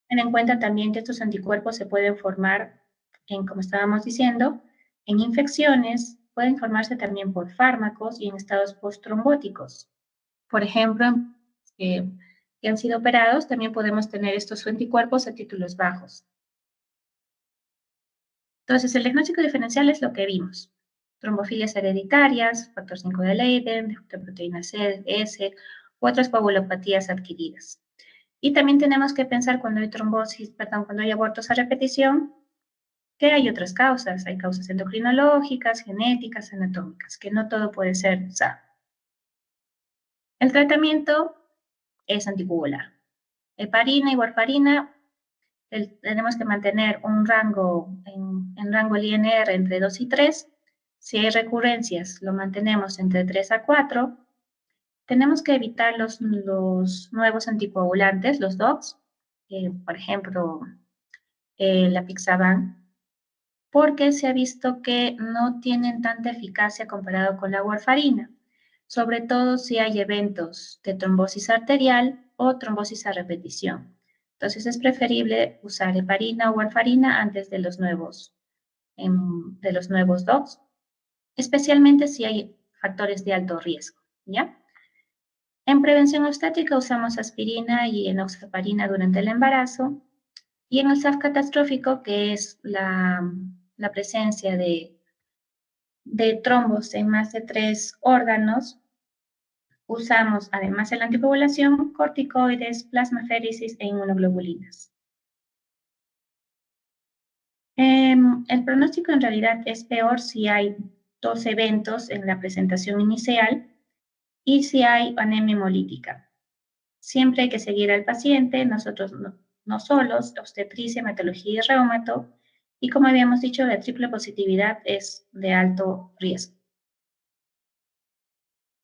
Speaker 1: Ten en cuenta también que estos anticuerpos se pueden formar, como estábamos diciendo, en infecciones, pueden formarse también por fármacos y en estados posttrombóticos. Por ejemplo, que han sido operados, también podemos tener estos anticuerpos a títulos bajos. Entonces, el diagnóstico diferencial es lo que vimos. Trombofilias hereditarias, factor 5 de Leiden, de proteína C, S, u otras coagulopatías adquiridas. Y también tenemos que pensar cuando hay cuando hay abortos a repetición, que hay otras causas. Hay causas endocrinológicas, genéticas, anatómicas, que no todo puede ser SAP. El tratamiento es anticoagular. Heparina y warfarina, tenemos que mantener un rango en rango LINR entre 2 y 3. Si hay recurrencias, lo mantenemos entre 3 a 4. Tenemos que evitar los nuevos anticoagulantes, los DOACs, por ejemplo, la Pixaban, porque se ha visto que no tienen tanta eficacia comparado con la warfarina, sobre todo si hay eventos de trombosis arterial o trombosis a repetición. Entonces es preferible usar heparina o warfarina antes de los nuevos DOACs, especialmente si hay factores de alto riesgo, ¿ya? En prevención obstétrica usamos aspirina y enoxaparina durante el embarazo. Y en el SAF catastrófico, que es la presencia de trombos en más de 3 órganos, usamos además de la anticoagulación, corticoides, plasmaféresis e inmunoglobulinas. El pronóstico en realidad es peor si hay 2 eventos en la presentación inicial y si hay anemia hemolítica. Siempre hay que seguir al paciente, nosotros no solos, obstetricia, hematología y reumato, y como habíamos dicho, la triple positividad es de alto riesgo.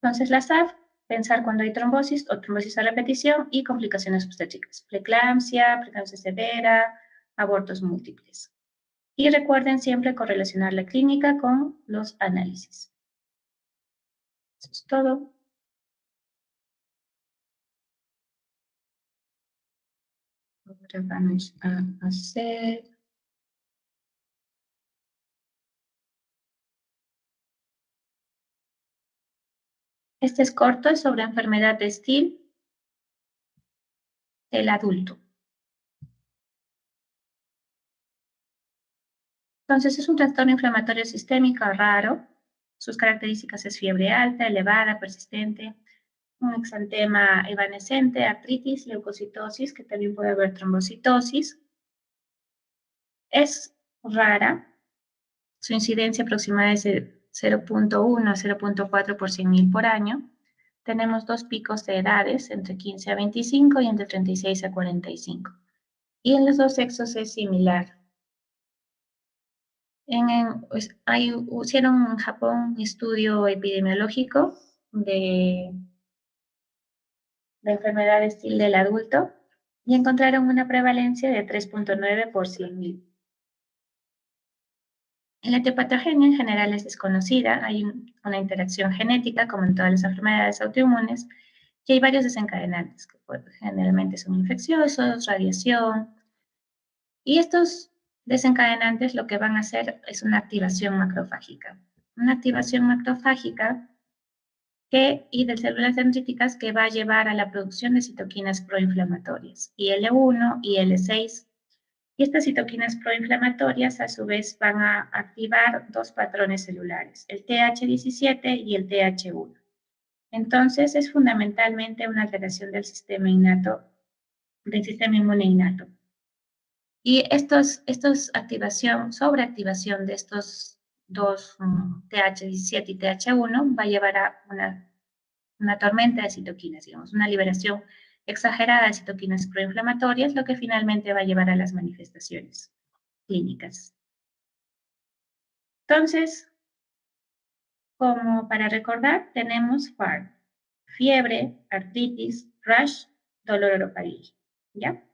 Speaker 1: Entonces, la SAF, pensar cuando hay trombosis o trombosis a repetición y complicaciones obstétricas, preeclampsia severa, abortos múltiples. Y recuerden siempre correlacionar la clínica con los análisis. Eso es todo. Ahora vamos a hacer... Este es corto, es sobre enfermedad de Still del adulto. Entonces, es un trastorno inflamatorio sistémico raro. Sus características es fiebre alta, elevada, persistente, un exantema evanescente, artritis, leucocitosis, que también puede haber trombocitosis. Es rara. Su incidencia aproximada es de 0.1 a 0.4 por 100.000 por año. Tenemos 2 picos de edades, entre 15 a 25 y entre 36 a 45. Y en los 2 sexos es similar. Hicieron en Japón un estudio epidemiológico de enfermedad de Still del adulto y encontraron una prevalencia de 3.9 por 100.000. La etiopatogenia en general es desconocida, hay una interacción genética como en todas las enfermedades autoinmunes y hay varios desencadenantes que generalmente son infecciosos, radiación, y estos desencadenantes lo que van a hacer es una activación macrofágica. Una activación macrofágica y de células dendríticas que va a llevar a la producción de citoquinas proinflamatorias, IL-1 y IL-6. Y estas citoquinas proinflamatorias a su vez van a activar 2 patrones celulares, el TH17 y el TH1. Entonces es fundamentalmente una alteración del sistema inmune innato. Y sobreactivación de estos 2 TH17 y TH1 va a llevar a una tormenta de citoquinas, digamos, una liberación exagerada de citoquinas proinflamatorias, lo que finalmente va a llevar a las manifestaciones clínicas. Entonces, como para recordar, tenemos FARC, fiebre, artritis, rash, dolor orofaringe, ¿ya?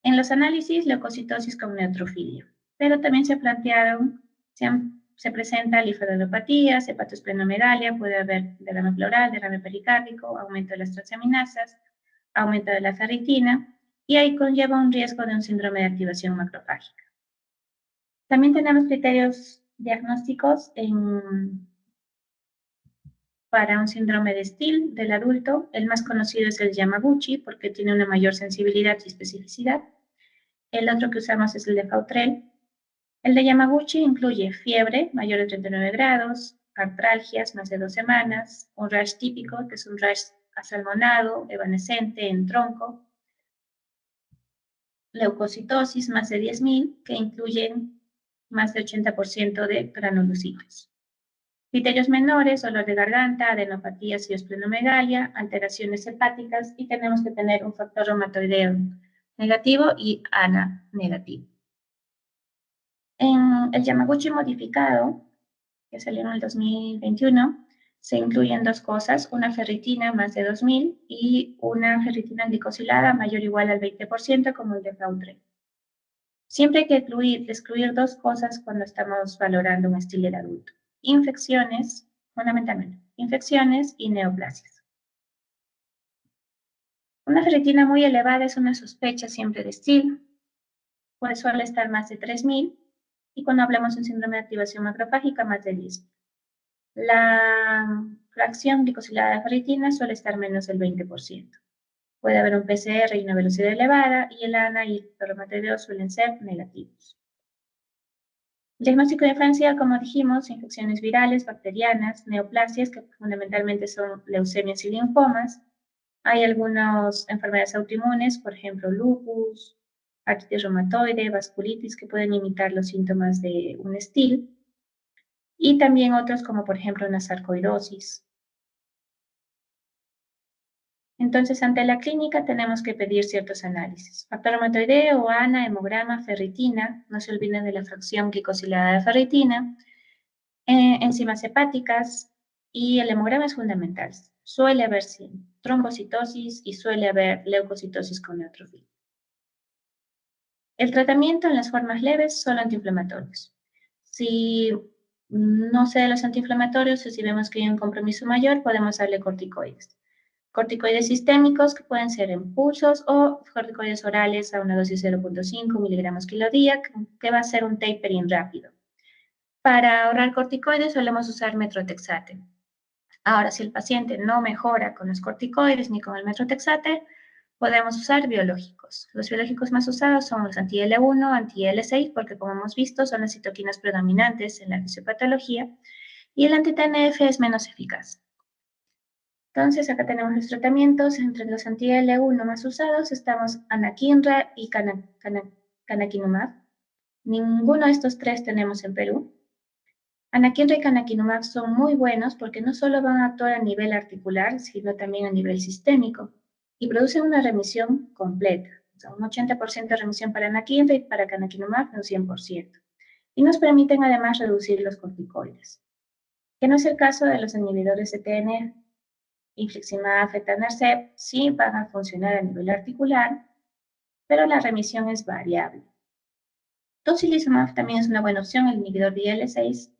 Speaker 1: En los análisis, leucocitosis con neutrofilia, pero también se plantearon, se presenta linfadenopatía, hepatosplenomegalia, puede haber derrame pleural, derrame pericárdico, aumento de las transaminasas, aumento de la ferritina, y ahí conlleva un riesgo de un síndrome de activación macrofágica. También tenemos criterios diagnósticos para un síndrome de Still del adulto. El más conocido es el Yamaguchi porque tiene una mayor sensibilidad y especificidad. El otro que usamos es el de Fautrel. El de Yamaguchi incluye fiebre mayor de 39 grados, artralgias más de 2 semanas, un rash típico, que es un rash asalmonado, evanescente en tronco, leucocitosis más de 10.000, que incluyen más de 80% de granulocitos. Criterios menores, dolor de garganta, adenopatías y esplenomegalia, alteraciones hepáticas, y tenemos que tener un factor reumatoideo negativo y ANA negativo. En el Yamaguchi modificado, que salió en el 2021, se incluyen dos cosas, una ferritina más de 2.000 y una ferritina glicosilada mayor o igual al 20% como el de Fautrel. Siempre hay que excluir dos cosas cuando estamos valorando un estilo del adulto. Infecciones, fundamentalmente, infecciones y neoplasias. Una ferritina muy elevada es una sospecha siempre de Still, pues suele estar más de 3.000, y cuando hablamos de un síndrome de activación macrofágica, más de 10. La fracción glicosilada de ferritina suele estar menos del 20%. Puede haber un PCR y una velocidad elevada, y el ANA y el reumatoideo suelen ser negativos. El diagnóstico diferencial, como dijimos, infecciones virales, bacterianas, neoplasias, que fundamentalmente son leucemias y linfomas. Hay algunas enfermedades autoinmunes, por ejemplo, lupus, artritis reumatoide, vasculitis, que pueden imitar los síntomas de un Still. Y también otros como, por ejemplo, una sarcoidosis. Entonces, ante la clínica tenemos que pedir ciertos análisis. Factor reumatoideo, ANA, hemograma, ferritina, no se olviden de la fracción glicosilada de ferritina, enzimas hepáticas, y el hemograma es fundamental. Suele haber trombocitosis y suele haber leucocitosis con neutrofilia. El tratamiento en las formas leves son antiinflamatorios. Si no se dan los antiinflamatorios o si vemos que hay un compromiso mayor, podemos darle corticoides. Corticoides sistémicos que pueden ser en pulsos o corticoides orales a una dosis de 0.5 miligramos kilo día, que va a ser un tapering rápido. Para ahorrar corticoides solemos usar metrotexate. Ahora, si el paciente no mejora con los corticoides ni con el metrotexate, podemos usar biológicos. Los biológicos más usados son los anti-L1, anti-L6, porque como hemos visto son las citoquinas predominantes en la fisiopatología, y el anti-TNF es menos eficaz. Entonces, acá tenemos los tratamientos. Entre los anti-L1 más usados estamos anakinra y canakinumab. Ninguno de estos tres tenemos en Perú. Anakinra y canakinumab son muy buenos porque no solo van a actuar a nivel articular, sino también a nivel sistémico, y producen una remisión completa. O sea, un 80% de remisión para anakinra y para canakinumab un 100%. Y nos permiten además reducir los corticoides, que no es el caso de los inhibidores de TNF. Infliximab, etanercept, sí van a funcionar a nivel articular, pero la remisión es variable. Tocilizumab también es una buena opción, el inhibidor de IL-6,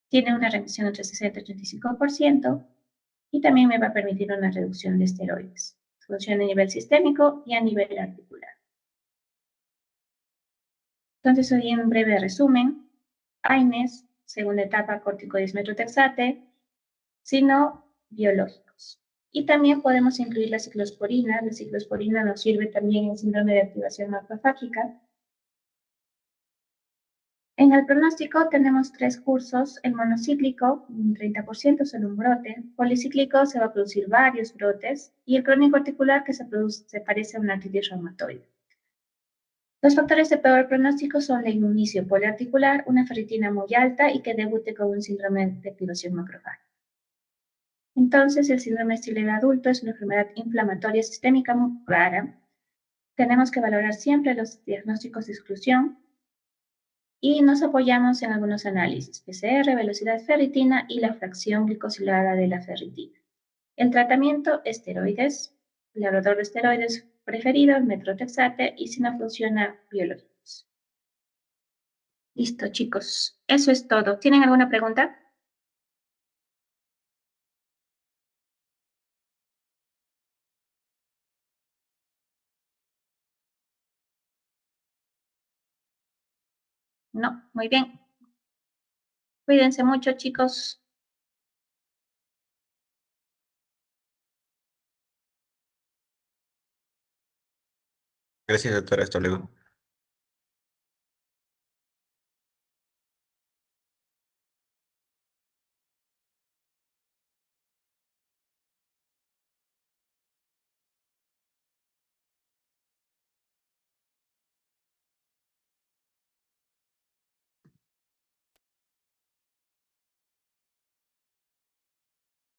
Speaker 1: tiene una remisión entre 60 y 85%, y también me va a permitir una reducción de esteroides. Funciona a nivel sistémico y a nivel articular. Entonces, hoy en un breve resumen, AINES, segunda etapa, corticoides metrotexate, sino biológicos. Y también podemos incluir la ciclosporina. La ciclosporina nos sirve también en síndrome de activación macrofágica. En el pronóstico tenemos 3 cursos. El monocíclico, un 30% solo un brote. Policíclico se va a producir varios brotes. Y el crónico articular que se parece a una artritis reumatoide. Los factores de peor pronóstico son el inicio poliarticular, una ferritina muy alta y que debute con un síndrome de activación macrofágica. Entonces, el síndrome de Still adulto es una enfermedad inflamatoria sistémica muy rara. Tenemos que valorar siempre los diagnósticos de exclusión. Y nos apoyamos en algunos análisis, PCR, velocidad ferritina y la fracción glicosilada de la ferritina. El tratamiento, esteroides, el agrador de esteroides preferido, el metrotexate, y si no funciona, biológicos. Listo, chicos. Eso es todo. ¿Tienen alguna pregunta? No, muy bien. Cuídense mucho, chicos.
Speaker 5: Gracias, doctora. Hasta luego.